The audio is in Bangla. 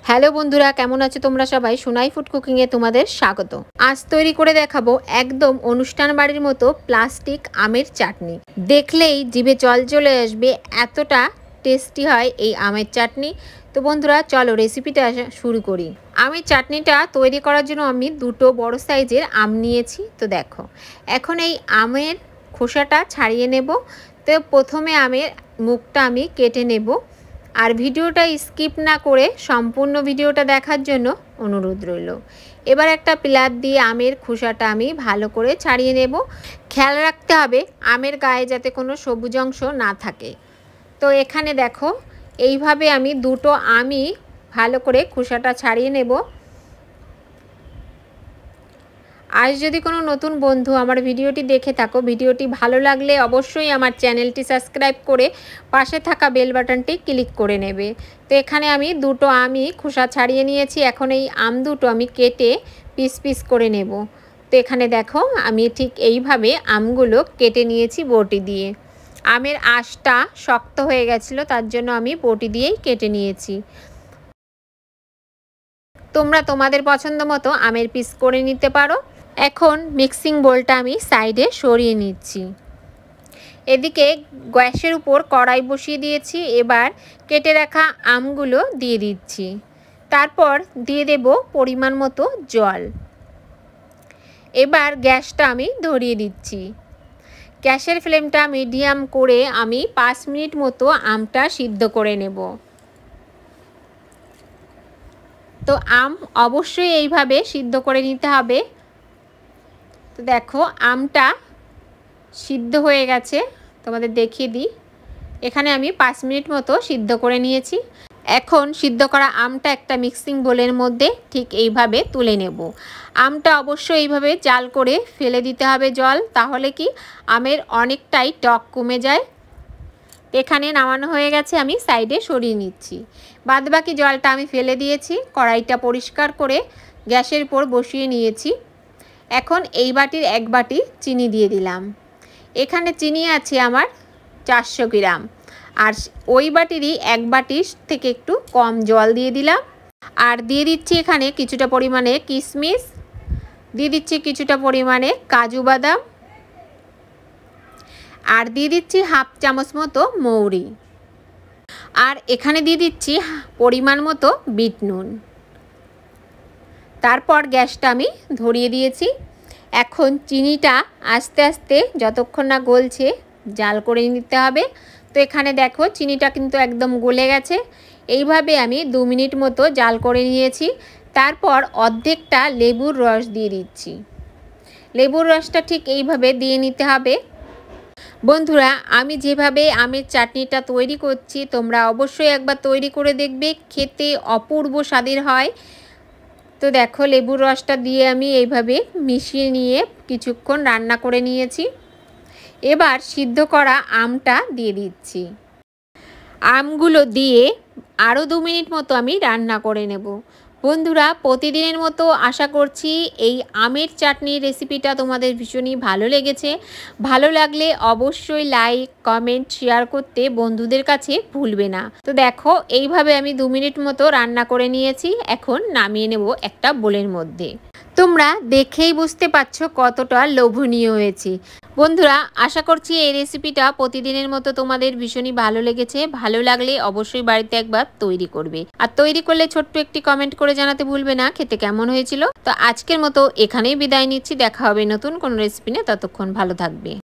হ্যালো বন্ধুরা, কেমন আছো তোমরা সবাই? সোনাই ফুড কুকিংয়ে তোমাদের স্বাগত। আজ তৈরি করে দেখাবো একদম অনুষ্ঠান বাড়ির মতো প্লাস্টিক আমের চাটনি। দেখলেই জিভে জল চলে আসবে, এতটা টেস্টি হয় এই আমের চাটনি। তো বন্ধুরা চলো রেসিপিটা শুরু করি। আমের চাটনিটা তৈরি করার জন্য আমি দুটো বড় সাইজের আম নিয়েছি। তো দেখো, এখন এই আমের খোসাটা ছাড়িয়ে নেব। তো প্রথমে আমের মুখটা আমি কেটে নেব। আর ভিডিওটা স্কিপ না করে সম্পূর্ণ ভিডিওটা দেখার জন্য অনুরোধ রইল। এবার একটা পিলার দিয়ে আমের খোসাটা আমি ভালো করে ছাড়িয়ে নেব। খেয়াল রাখতে হবে আমের গায়ে যাতে কোনো সবুজ অংশ না থাকে। তো এখানে দেখো, এইভাবে আমি দুটো আমই ভালো করে খোসাটা ছাড়িয়ে নেব। আজ যদি কোনো নতুন বন্ধু আমার ভিডিওটি দেখে থাকো, ভিডিওটি ভালো লাগলে অবশ্যই আমার চ্যানেলটি সাবস্ক্রাইব করে পাশে থাকা বেল বাটনটি ক্লিক করে নেবে। তো এখানে আমি দুটো আমই খোসা ছাড়িয়ে নিয়েছি। এখন এই আম দুটো আমি কেটে পিস পিস করে নেব। তো এখানে দেখো, আমি ঠিক এইভাবে আমগুলো কেটে নিয়েছি বটি দিয়ে। আমের আঁশটা শক্ত হয়ে গেছিলো, তার জন্য আমি বটি দিয়েই কেটে নিয়েছি। তোমরা তোমাদের পছন্দ মতো আমের পিস করে নিতে পারো। এখন মিক্সিং বোলটা আমি সাইডে সরিয়ে নিচ্ছি। এদিকে গ্যাসের উপর কড়াই বসিয়ে দিয়েছি। এবার কেটে রাখা আমগুলো দিয়ে দিচ্ছি। তারপর দিয়ে দেব পরিমাণ মতো জল। এবার গ্যাসটা আমি ধরিয়ে দিচ্ছি। গ্যাসের ফ্লেমটা মিডিয়াম করে আমি 5 মিনিট মতো আমটা সিদ্ধ করে নেব। তো আম অবশ্যই এইভাবে সিদ্ধ করে নিতে হবে। তো দেখো, আমটা সিদ্ধ হয়ে গেছে, তোমাদের দেখিয়ে দিই। এখানে আমি 5 মিনিট মতো সিদ্ধ করে নিয়েছি। এখন সিদ্ধ করা আমটা একটা মিক্সিং বোলের মধ্যে ঠিক এইভাবে তুলে নেব। আমটা অবশ্যই এইভাবে জাল করে ফেলে দিতে হবে জল, তাহলে কি আমের অনেকটাই টক কমে যায়। এখানে নামানো হয়ে গেছে, আমি সাইডে সরিয়ে নিচ্ছি। বাদবাকি জলটা আমি ফেলে দিয়েছি। কড়াইটা পরিষ্কার করে গ্যাসের উপর বসিয়ে নিয়েছি। এখন এই বাটির 1 বাটি চিনি দিয়ে দিলাম। এখানে চিনি আছে আমার 400 গ্রাম, আর ওই বাটিরই 1 বাটির থেকে একটু কম জল দিয়ে দিলাম। আর দিয়ে দিচ্ছি এখানে কিছুটা পরিমাণে কিশমিশ, দিয়ে দিচ্ছি কিছুটা পরিমাণে কাজু বাদাম, আর দিয়ে দিচ্ছি হাফ চামচ মতো মৌরি, আর এখানে দিয়ে দিচ্ছি পরিমাণ মতো বিট নুন। তারপর গ্যাসটা আমি ধরিয়ে দিয়েছি। এখন চিনিটা আস্তে আস্তে যতক্ষণ না গলছে জাল করে নিতে হবে। তো এখানে দেখো, চিনিটা কিন্তু একদম গলে গেছে। এইভাবে আমি 2 মিনিট মতো জাল করে নিয়েছি। তারপর অর্ধেকটা লেবুর রস দিয়ে দিচ্ছি। লেবুর রসটা ঠিক এইভাবে দিয়ে নিতে হবে। বন্ধুরা, আমি যেভাবে আমের চাটনিটা তৈরি করছি তোমরা অবশ্যই একবার তৈরি করে দেখবে, খেতে অপূর্ব স্বাদের হয়। তো দেখো, লেবুর রসটা দিয়ে আমি এইভাবে মিশিয়ে নিয়ে কিছুক্ষণ রান্না করে নিয়েছি। এবার সিদ্ধ করা আমটা দিয়ে দিচ্ছি। আমগুলো দিয়ে আরও 2 মিনিট মতো আমি রান্না করে নেব। বন্ধুরা, প্রতিদিনের মতো আশা করছি এই আমের চাটনির রেসিপিটা তোমাদের ভীষণই ভালো লেগেছে। ভালো লাগলে অবশ্যই লাইক, কমেন্ট, শেয়ার করতে বন্ধুদের কাছে ভুলবে না। তো দেখো, এইভাবে আমি 2 মিনিট মতো রান্না করে নিয়েছি। এখন নামিয়ে নেব একটা বোলের মধ্যে। তোমরা দেখেই বুঝতে পারছো কতটা লোভনীয় হয়েছে। বন্ধুরা, আশা করছি এই রেসিপিটা প্রতিদিনের মতো তোমাদের ভীষণই ভালো লেগেছে। ভালো লাগলে অবশ্যই বাড়িতে একবার তৈরি করবে, আর তৈরি করলে ছোট্ট একটি কমেন্ট করে জানাতে ভুলবে না খেতে কেমন হয়েছিল। তো আজকের মতো এখানেই বিদায় নিচ্ছি। দেখা হবে নতুন কোনো রেসিপি নিয়ে, ততক্ষণ ভালো থাকবে।